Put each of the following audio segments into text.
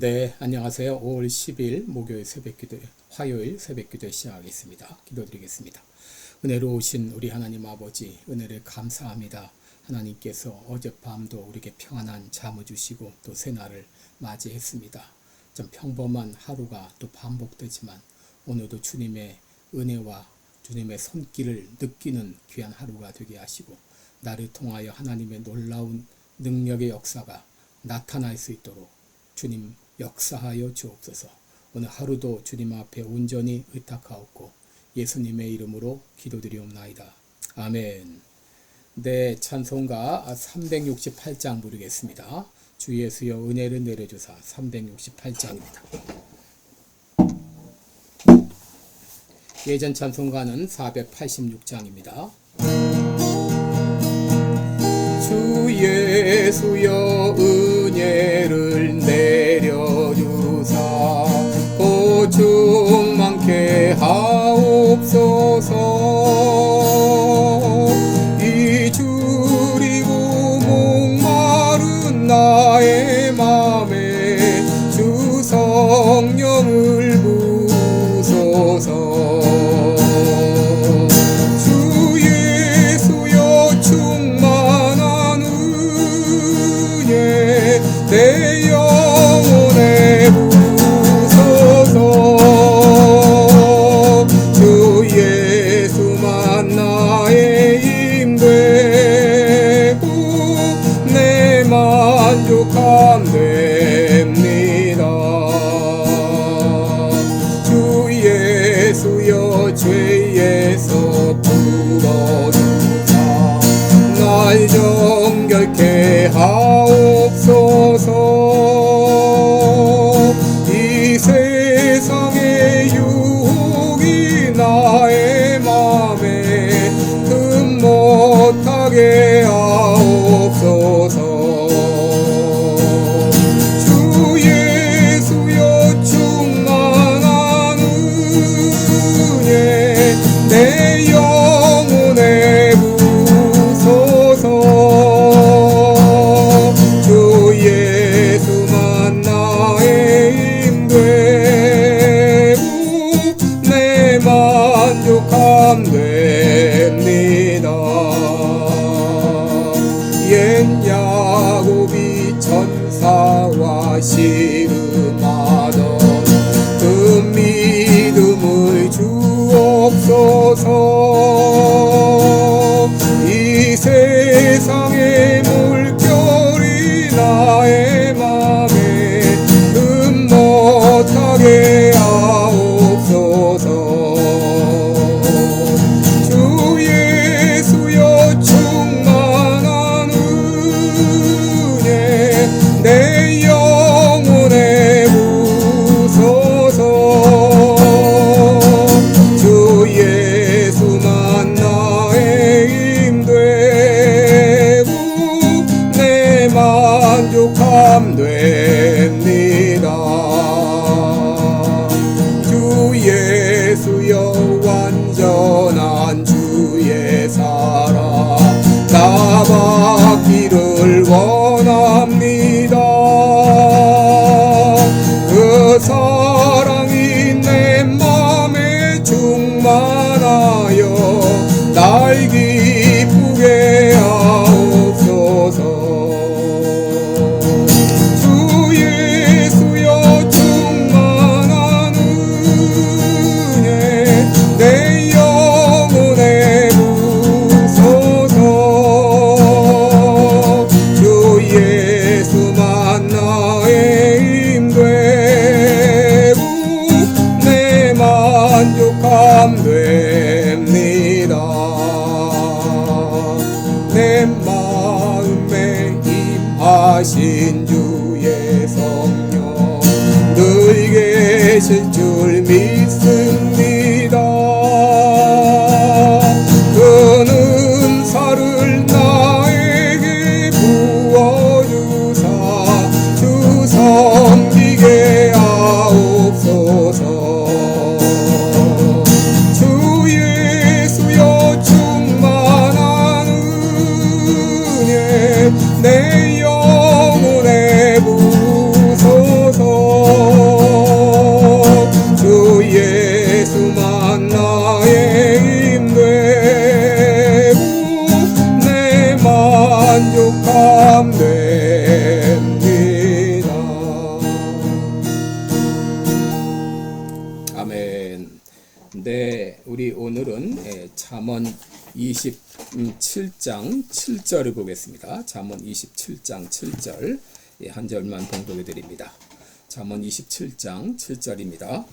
네, 안녕하세요. 5월 10일 목요일 새벽기도, 화요일 새벽기도 시작하겠습니다. 기도드리겠습니다. 은혜로우신 우리 하나님 아버지, 은혜를 감사합니다. 하나님께서 어젯밤도 우리에게 평안한 잠을 주시고 또 새날을 맞이했습니다. 좀 평범한 하루가 또 반복되지만 오늘도 주님의 은혜와 주님의 손길을 느끼는 귀한 하루가 되게 하시고 나를 통하여 하나님의 놀라운 능력의 역사가 나타날 수 있도록 주님 역사하여 주옵소서. 오늘 하루도 주님 앞에 온전히 의탁하옵고 예수님의 이름으로 기도드리옵나이다. 아멘. 네, 찬송가 368장 부르겠습니다. 주 예수여 은혜를 내려주사 368장입니다. 예전 찬송가는 486장입니다. 주 예수여 은혜를 내려주사 고충 많게 하옵소서. 이 주리고 목마른 나의 맘에 주 성령을 부소서. 내 영혼에 부소서. 주 예수만 나의 힘되고 내 만족함 됩니다. 주 예수여 죄에서 풀어주사 날 정결케 하옵소서. 이 세상의 유혹이 나의 맘에 금 못하게 하옵소서. 주 예수여 충만한 은혜 내 영혼에 만족함 됩니다. 옛 야곱이 천사와 씨름하던 그 믿음을 주옵소서. 이 세상의 물결이 나의 맘에 금 못하게 하옵소서. 내 영혼에 부소서. 주 예수만 나의 힘되고 내 만족함 됩니다. 주 예수여 완전한 주의 사랑 나 받기를 원합니다. 그 사랑이 내 맘에 충만하여 날 기쁘게 하옵소서. 주 예수여 충만한 은혜 내 영혼에 부소서. 주 예수만 나의 힘되고 내 만족함 됩니다. 내 마음에 임하신 주의 성령 늘 계실 줄 믿습니다. 그 은사를 나에게 부어주사 주 섬기게 하옵소서. 주 예수여 충만한 은혜 내 영혼에 부소서. 오늘은 잠언 27장 7절을 보겠습니다. 잠언 27장 7절 한 절만 봉독해 드립니다. 잠언 27장 7절입니다.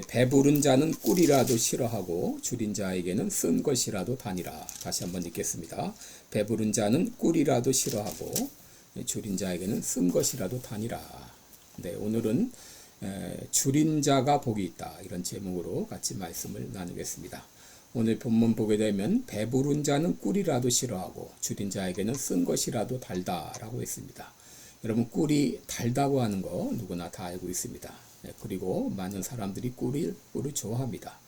배부른 자는 꿀이라도 싫어하고 줄인 자에게는 쓴 것이라도 다니라. 다시 한번 읽겠습니다. 배부른 자는 꿀이라도 싫어하고 줄인 자에게는 쓴 것이라도 다니라. 네, 오늘은 줄인 자가 복이 있다, 이런 제목으로 같이 말씀을 나누겠습니다. 오늘 본문 보게 되면 배부른 자는 꿀이라도 싫어하고 줄인 자에게는 쓴 것이라도 달다라고 했습니다. 여러분, 꿀이 달다고 하는 거 누구나 다 알고 있습니다. 그리고 많은 사람들이 꿀을 좋아합니다.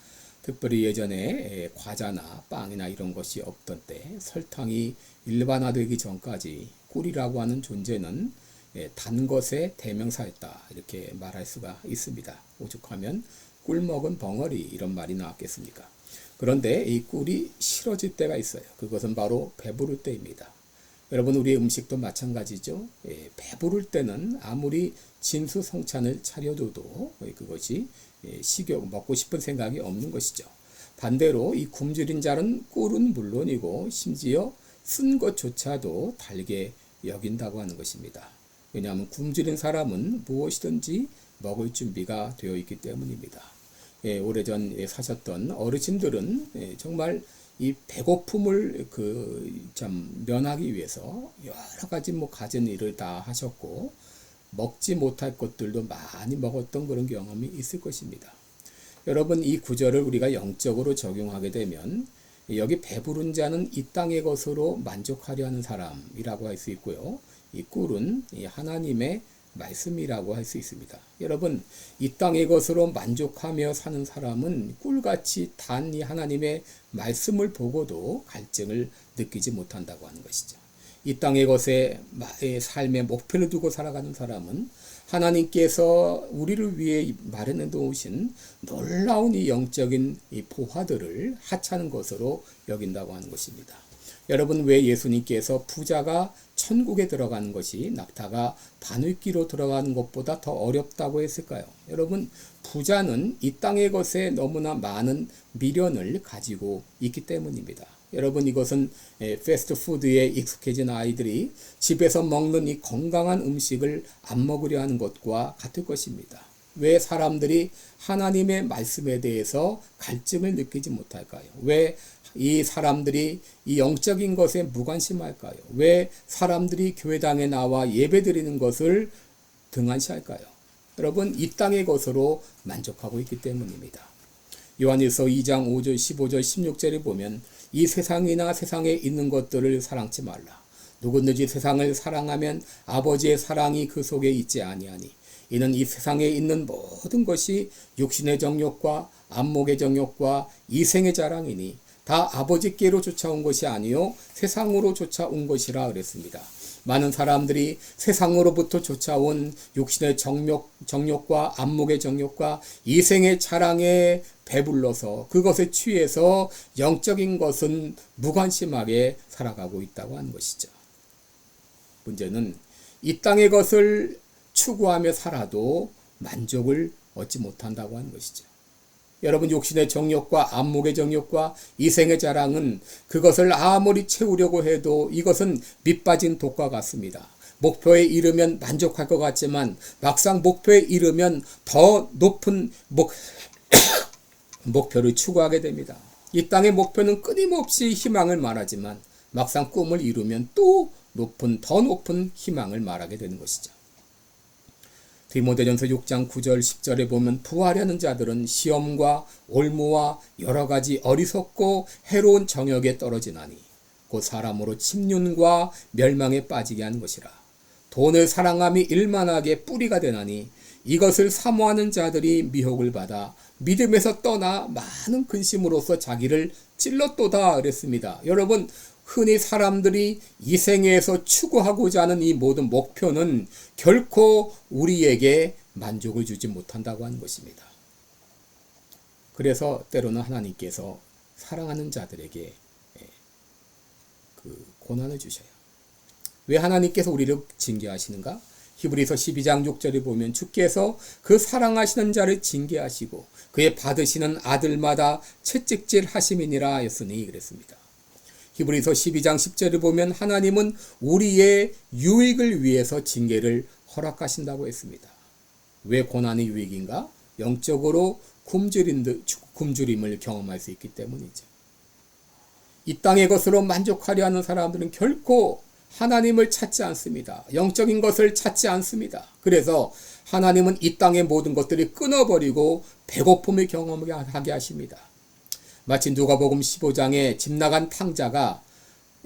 특별히 예전에 과자나 빵이나 이런 것이 없던 때 설탕이 일반화되기 전까지 꿀이라고 하는 존재는 단 것의 대명사였다, 이렇게 말할 수가 있습니다. 오죽하면 꿀 먹은 벙어리, 이런 말이 나왔겠습니까? 그런데 이 꿀이 싫어질 때가 있어요. 그것은 바로 배부를 때입니다. 여러분, 우리의 음식도 마찬가지죠. 배부를 때는 아무리 진수성찬을 차려줘도 그것이 식욕, 먹고 싶은 생각이 없는 것이죠. 반대로 이 굶주린 자는 꿀은 물론이고 심지어 쓴 것조차도 달게 여긴다고 하는 것입니다. 왜냐하면 굶주린 사람은 무엇이든지 먹을 준비가 되어 있기 때문입니다. 오래전 사셨던 어르신들은 정말 이 배고픔을 면하기 위해서 여러 가지 가진 일을 다 하셨고 먹지 못할 것들도 많이 먹었던 그런 경험이 있을 것입니다. 여러분, 이 구절을 우리가 영적으로 적용하게 되면 여기 배부른 자는 이 땅의 것으로 만족하려 하는 사람이라고 할 수 있고요. 이 꿀은 하나님의 말씀이라고 할 수 있습니다. 여러분, 이 땅의 것으로 만족하며 사는 사람은 꿀같이 단 이 하나님의 말씀을 보고도 갈증을 느끼지 못한다고 하는 것이죠. 이 땅의 것에 삶의 목표를 두고 살아가는 사람은 하나님께서 우리를 위해 마련해 놓으신 놀라운 이 영적인 이 보화들을 하찮은 것으로 여긴다고 하는 것입니다. 여러분, 왜 예수님께서 부자가 천국에 들어가는 것이 낙타가 바늘귀로 들어가는 것보다 더 어렵다고 했을까요? 여러분, 부자는 이 땅의 것에 너무나 많은 미련을 가지고 있기 때문입니다. 여러분, 이것은 패스트푸드에 익숙해진 아이들이 집에서 먹는 이 건강한 음식을 안 먹으려 하는 것과 같을 것입니다. 왜 사람들이 하나님의 말씀에 대해서 갈증을 느끼지 못할까요? 왜 이 사람들이 이 영적인 것에 무관심할까요? 왜 사람들이 교회당에 나와 예배드리는 것을 등한시할까요? 여러분, 이 땅의 것으로 만족하고 있기 때문입니다. 요한일서 2장 5절, 15절, 16절에 보면 이 세상이나 세상에 있는 것들을 사랑치 말라. 누구든지 세상을 사랑하면 아버지의 사랑이 그 속에 있지 아니하니 이는 이 세상에 있는 모든 것이 육신의 정욕과 안목의 정욕과 이생의 자랑이니 다 아버지께로 쫓아온 것이 아니요 세상으로 쫓아온 것이라 그랬습니다. 많은 사람들이 세상으로부터 쫓아온 육신의 정욕과 안목의 정욕과 이생의 자랑에 배불러서 그것에 취해서 영적인 것은 무관심하게 살아가고 있다고 하는 것이죠. 문제는 이 땅의 것을 추구하며 살아도 만족을 얻지 못한다고 하는 것이죠. 여러분, 육신의 정욕과 안목의 정욕과 이생의 자랑은 그것을 아무리 채우려고 해도 이것은 밑빠진 독과 같습니다. 목표에 이르면 만족할 것 같지만 막상 목표에 이르면 더 높은 목표를 추구하게 됩니다. 이 땅의 목표는 끊임없이 희망을 말하지만 막상 꿈을 이루면 또 더 높은 희망을 말하게 되는 것이죠. 디모데전서 6장 9절 10절에 보면 부하려는 자들은 시험과 올무와 여러 가지 어리석고 해로운 정욕에 떨어지나니 곧 사람으로 침륜과 멸망에 빠지게 하는 것이라. 돈을 사랑함이 일만하게 뿌리가 되나니 이것을 사모하는 자들이 미혹을 받아 믿음에서 떠나 많은 근심으로써 자기를 찔렀도다 그랬습니다. 여러분, 흔히 사람들이 이 생애에서 추구하고자 하는 이 모든 목표는 결코 우리에게 만족을 주지 못한다고 하는 것입니다. 그래서 때로는 하나님께서 사랑하는 자들에게 그 고난을 주셔요. 왜 하나님께서 우리를 징계하시는가? 히브리서 12장 6절에 보면 주께서 그 사랑하시는 자를 징계하시고 그의 받으시는 아들마다 채찍질 하심이니라 하였으니 그랬습니다. 히브리서 12장 10절에 보면 하나님은 우리의 유익을 위해서 징계를 허락하신다고 했습니다. 왜 고난이 유익인가? 영적으로 굶주림을 경험할 수 있기 때문이죠. 이 땅의 것으로 만족하려 하는 사람들은 결코 하나님을 찾지 않습니다. 영적인 것을 찾지 않습니다. 그래서 하나님은 이 땅의 모든 것들을 끊어버리고 배고픔을 경험하게 하십니다. 마치 누가복음 15장에 집 나간 탕자가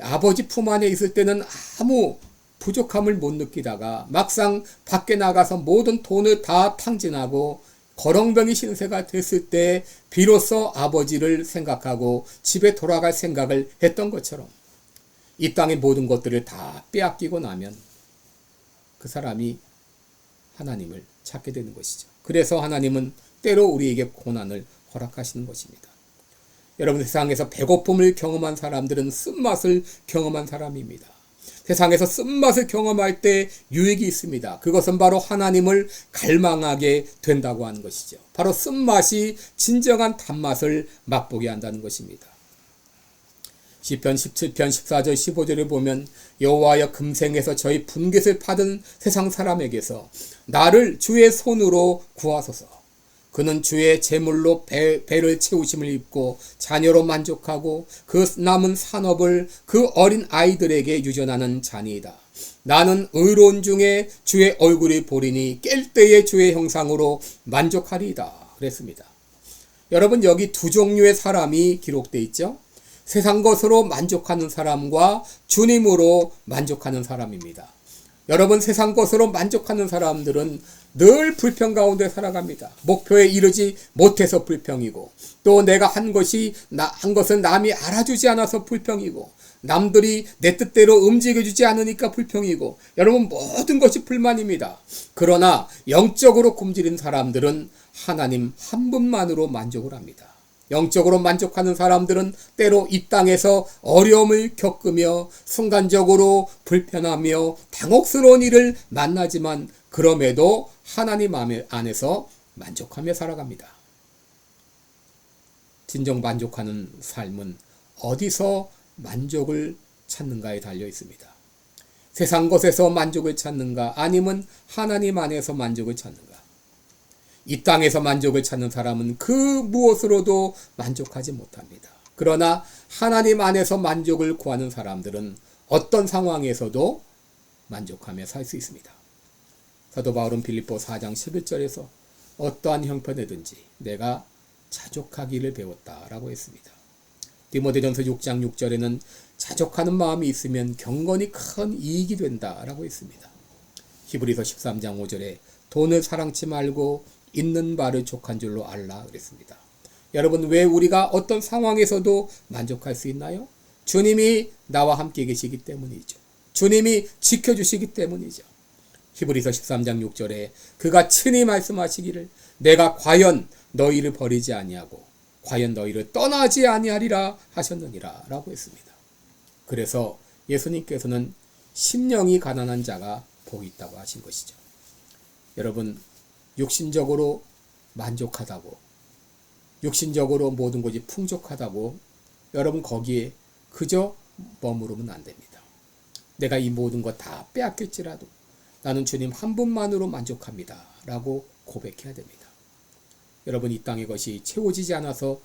아버지 품 안에 있을 때는 아무 부족함을 못 느끼다가 막상 밖에 나가서 모든 돈을 다 탕진하고 거렁뱅이 신세가 됐을 때 비로소 아버지를 생각하고 집에 돌아갈 생각을 했던 것처럼 이 땅의 모든 것들을 다 빼앗기고 나면 그 사람이 하나님을 찾게 되는 것이죠. 그래서 하나님은 때로 우리에게 고난을 허락하시는 것입니다. 여러분, 세상에서 배고픔을 경험한 사람들은 쓴맛을 경험한 사람입니다. 세상에서 쓴맛을 경험할 때 유익이 있습니다. 그것은 바로 하나님을 갈망하게 된다고 하는 것이죠. 바로 쓴맛이 진정한 단맛을 맛보게 한다는 것입니다. 시편 17편 14절 15절에 보면 여호와여 금생에서 저희 분깃을 받은 세상 사람에게서 나를 주의 손으로 구하소서. 그는 주의 제물로 배를 채우심을 입고 자녀로 만족하고 그 남은 산업을 그 어린 아이들에게 유전하는 자니이다. 나는 의로운 중에 주의 얼굴이 보리니 깰 때에 주의 형상으로 만족하리이다. 그랬습니다. 여러분, 여기 두 종류의 사람이 기록되어 있죠. 세상 것으로 만족하는 사람과 주님으로 만족하는 사람입니다. 여러분, 세상 것으로 만족하는 사람들은 늘 불평 가운데 살아갑니다. 목표에 이르지 못해서 불평이고, 또 내가 한 것은 남이 알아주지 않아서 불평이고, 남들이 내 뜻대로 움직여주지 않으니까 불평이고, 여러분, 모든 것이 불만입니다. 그러나 영적으로 굶주린 사람들은 하나님 한 분만으로 만족을 합니다. 영적으로 만족하는 사람들은 때로 이 땅에서 어려움을 겪으며 순간적으로 불편하며 당혹스러운 일을 만나지만 그럼에도 하나님 안에서 만족하며 살아갑니다. 진정 만족하는 삶은 어디서 만족을 찾는가에 달려 있습니다. 세상 것에서 만족을 찾는가, 아니면 하나님 안에서 만족을 찾는가? 이 땅에서 만족을 찾는 사람은 그 무엇으로도 만족하지 못합니다. 그러나 하나님 안에서 만족을 구하는 사람들은 어떤 상황에서도 만족하며 살 수 있습니다. 사도 바울은 빌립보 4장 11절에서 어떠한 형편에든지 내가 자족하기를 배웠다라고 했습니다. 디모데전서 6장 6절에는 자족하는 마음이 있으면 경건이 큰 이익이 된다라고 했습니다. 히브리서 13장 5절에 돈을 사랑치 말고 있는 바를 족한 줄로 알라 그랬습니다. 여러분, 왜 우리가 어떤 상황에서도 만족할 수 있나요? 주님이 나와 함께 계시기 때문이죠. 주님이 지켜주시기 때문이죠. 히브리서 13장 6절에 그가 친히 말씀하시기를 내가 과연 너희를 버리지 아니하고 과연 너희를 떠나지 아니하리라 하셨느니라 라고 했습니다. 그래서 예수님께서는 심령이 가난한 자가 복이 있다고 하신 것이죠. 여러분, 육신적으로 만족하다고, 육신적으로 모든 것이 풍족하다고 여러분 거기에 그저 머무르면 안 됩니다. 내가 이 모든 것 다 빼앗길지라도 나는 주님 한 분만으로 만족합니다 라고 고백해야 됩니다. 여러분, 이 땅의 것이 채워지지 않아서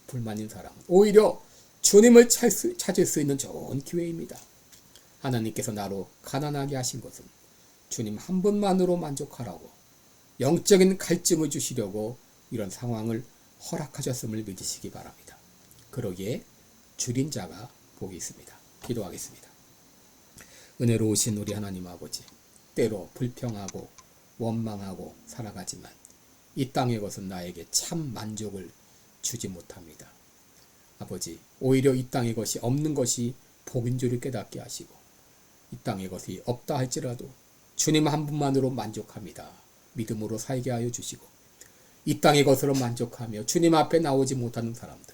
불만인 사람은 오히려 주님을 찾을 수 있는 좋은 기회입니다. 하나님께서 나로 가난하게 하신 것은 주님 한 분만으로 만족하라고, 영적인 갈증을 주시려고 이런 상황을 허락하셨음을 믿으시기 바랍니다. 그러기에 줄인 자가 복이 있습니다. 기도하겠습니다. 은혜로우신 우리 하나님 아버지, 때로 불평하고 원망하고 살아가지만 이 땅의 것은 나에게 참 만족을 주지 못합니다. 아버지, 오히려 이 땅의 것이 없는 것이 복인 줄을 깨닫게 하시고 이 땅의 것이 없다 할지라도 주님 한 분만으로 만족합니다. 믿음으로 살게 하여 주시고 이 땅의 것으로 만족하며 주님 앞에 나오지 못하는 사람들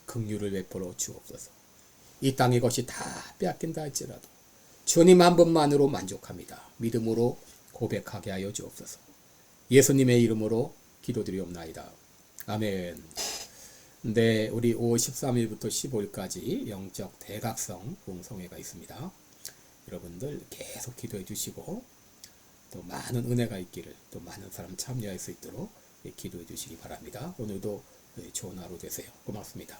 긍휼을 베풀어 주옵소서. 이 땅의 것이 다 빼앗긴다 할지라도 주님 한 분만으로 만족합니다. 믿음으로 고백하게 하여 주옵소서. 예수님의 이름으로 기도드리옵나이다. 아멘. 네, 우리 5월 13일부터 15일까지 영적 대각성 부흥성회가 있습니다. 여러분들 계속 기도해 주시고 또 많은 은혜가 있기를, 또 많은 사람 참여할 수 있도록 기도해 주시기 바랍니다. 오늘도 좋은 하루 되세요. 고맙습니다.